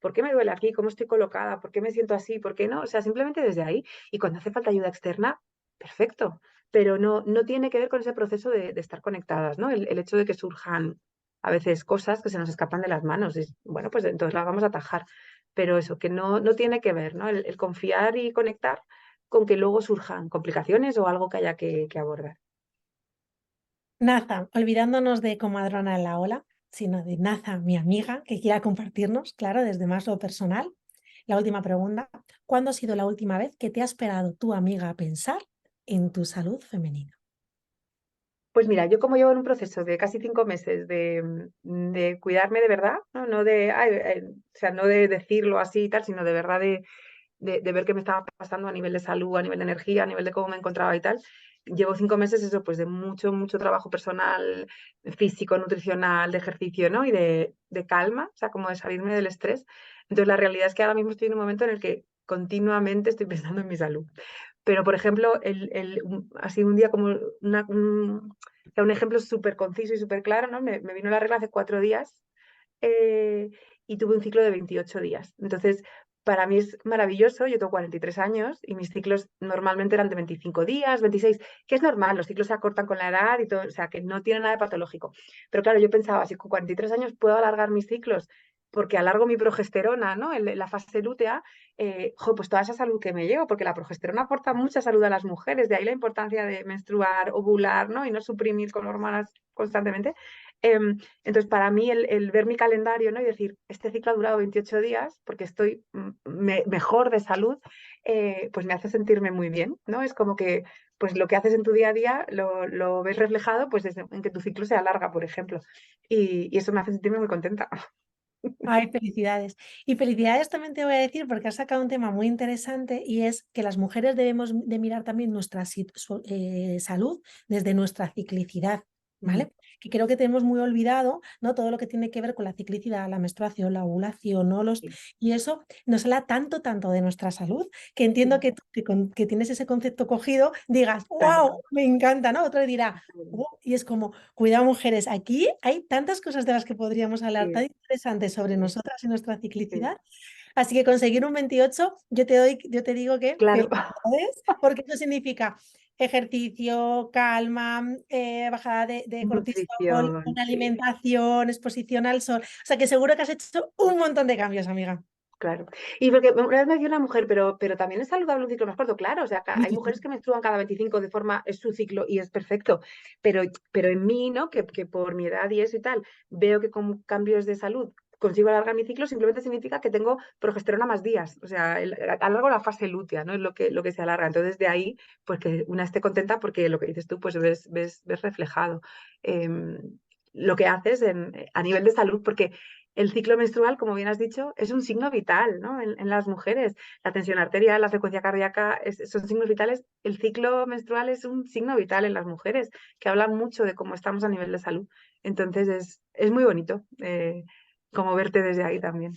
¿por qué me duele aquí? ¿Cómo estoy colocada? ¿Por qué me siento así? ¿Por qué no? O sea, simplemente desde ahí. Y cuando hace falta ayuda externa, perfecto, pero no tiene que ver con ese proceso de estar conectadas, ¿no? El hecho de que surjan a veces cosas que se nos escapan de las manos, bueno, pues entonces las vamos a atajar, pero eso, que no tiene que ver, ¿no? El confiar y conectar con que luego surjan complicaciones o algo que haya que abordar. Naza, olvidándonos de comadrona en la ola, sino de Naza, mi amiga, que quiera compartirnos, claro, desde más lo personal. La última pregunta, ¿cuándo ha sido la última vez que te ha esperado tu amiga a pensar en tu salud femenina? Pues mira, yo como llevo en un proceso de casi 5 meses de cuidarme de verdad, ¿no? No de, o sea, no de decirlo así y tal, sino de verdad de ver qué me estaba pasando a nivel de salud, a nivel de energía, a nivel de cómo me encontraba y tal. Llevo 5 meses eso, pues de mucho, mucho trabajo personal, físico, nutricional, de ejercicio, ¿no? Y de calma, o sea, como de salirme del estrés. Entonces, la realidad es que ahora mismo estoy en un momento en el que continuamente estoy pensando en mi salud. Pero, por ejemplo, ha sido un día como o sea, un ejemplo súper conciso y súper claro, ¿no? Me vino la regla hace 4 días eh, y tuve un ciclo de 28 días. Entonces, para mí es maravilloso. Yo tengo 43 años y mis ciclos normalmente eran de 25 días, 26, que es normal, los ciclos se acortan con la edad y todo, o sea, que no tiene nada de patológico. Pero claro, yo pensaba, si con 43 años puedo alargar mis ciclos porque alargo mi progesterona, ¿no? La fase lútea, pues toda esa salud que me llevo, porque la progesterona aporta mucha salud a las mujeres, de ahí la importancia de menstruar, ovular, ¿no? Y no suprimir con hormonas constantemente. Entonces, para mí, el ver mi calendario, ¿no? Y decir, este ciclo ha durado 28 días porque estoy mejor de salud, pues me hace sentirme muy bien, ¿no? Es como que pues lo que haces en tu día a día lo ves reflejado pues en que tu ciclo se alarga, por ejemplo. Y eso me hace sentirme muy contenta. Ay, felicidades. Y felicidades también te voy a decir porque has sacado un tema muy interesante y es que las mujeres debemos de mirar también nuestra salud desde nuestra ciclicidad, Mm, ¿vale? Que creo que tenemos muy olvidado, ¿no? Todo lo que tiene que ver con la ciclicidad, la menstruación, la ovulación, ¿no? sí, Y eso nos habla tanto, tanto de nuestra salud que entiendo sí, que tú, que tienes ese concepto cogido, digas, claro, wow, me encanta, ¿no? Otro dirá, y es como, cuidado, mujeres, aquí hay tantas cosas de las que podríamos hablar, tan sí, interesantes sobre sí, nosotras y nuestra sí, ciclicidad. Así que conseguir un 28, yo te digo que claro. felicidades, porque eso significa ejercicio, calma, bajada de cortisol, Nutrición, una sí. alimentación, exposición al sol. O sea que seguro que has hecho un montón de cambios, amiga. Claro. Y porque una vez me decía una mujer, pero también es saludable un ciclo más corto, claro. O sea, Sí, hay sí, mujeres sí. que menstruan cada 25 de forma, es su ciclo y es perfecto. Pero en mí, ¿no? Que por mi edad y eso y tal, veo que con cambios de salud consigo alargar mi ciclo, simplemente significa que tengo progesterona más días. O sea, alargo la fase lútea, ¿no? Es lo que se alarga. Entonces, de ahí, pues que una esté contenta porque lo que dices tú, pues ves reflejado lo que haces a nivel de salud, porque el ciclo menstrual, como bien has dicho, es un signo vital, ¿no? En las mujeres. La tensión arterial, la frecuencia cardíaca son signos vitales. El ciclo menstrual es un signo vital en las mujeres, que hablan mucho de cómo estamos a nivel de salud. Entonces es muy bonito como verte desde ahí también.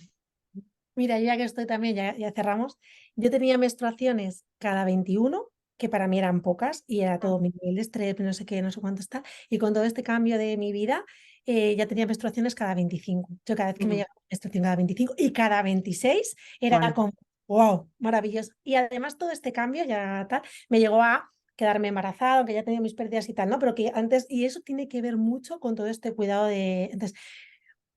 Mira, ya que estoy también, ya cerramos. Yo tenía menstruaciones cada 21, que para mí eran pocas, y era todo mi nivel de estrés, no sé qué, no sé cuánto está. Y con todo este cambio de mi vida, ya tenía menstruaciones cada 25. Yo cada vez que me Mm, llegaba menstruación cada 25 y cada 26 era bueno, como, wow, maravilloso. Y además todo este cambio ya tal, me llegó a quedarme embarazada, aunque ya tenía mis pérdidas y tal, ¿no? Pero que antes, y eso tiene que ver mucho con todo este cuidado de... Entonces,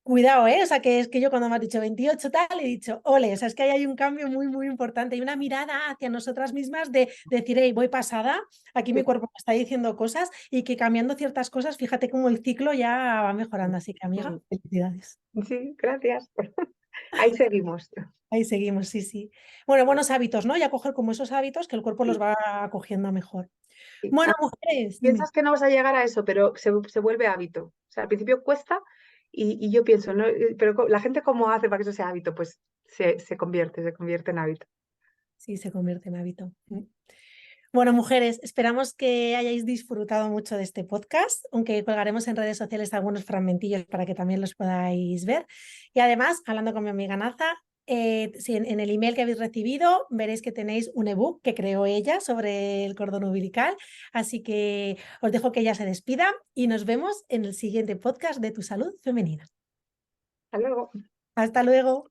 cuidado, ¿eh? O sea, que es que yo cuando me has dicho 28 tal, he dicho, ole, o sea, es que ahí hay un cambio muy, muy importante y una mirada hacia nosotras mismas de decir, hey, voy pasada, aquí mi sí, cuerpo me está diciendo cosas y que cambiando ciertas cosas, fíjate cómo el ciclo ya va mejorando. Así que, amiga, mm, felicidades. sí, gracias. Ahí seguimos. Ahí seguimos, sí, sí. Bueno, buenos hábitos, ¿no? Ya coger como esos hábitos que el cuerpo los Sí, va cogiendo mejor. sí. Bueno, mujeres, dime. Piensas que no vas a llegar a eso, pero se vuelve hábito. O sea, al principio cuesta y yo pienso, ¿no? Pero la gente cómo hace para que eso sea hábito, pues se convierte en hábito. Sí, se convierte en hábito. Bueno, mujeres, esperamos que hayáis disfrutado mucho de este podcast, aunque colgaremos en redes sociales algunos fragmentillos para que también los podáis ver. Y además, hablando con mi amiga Naza, si en el email que habéis recibido veréis que tenéis un ebook que creó ella sobre el cordón umbilical. Así que os dejo que ella se despida y nos vemos en el siguiente podcast de Tu Salud Femenina. Hasta luego. Hasta luego.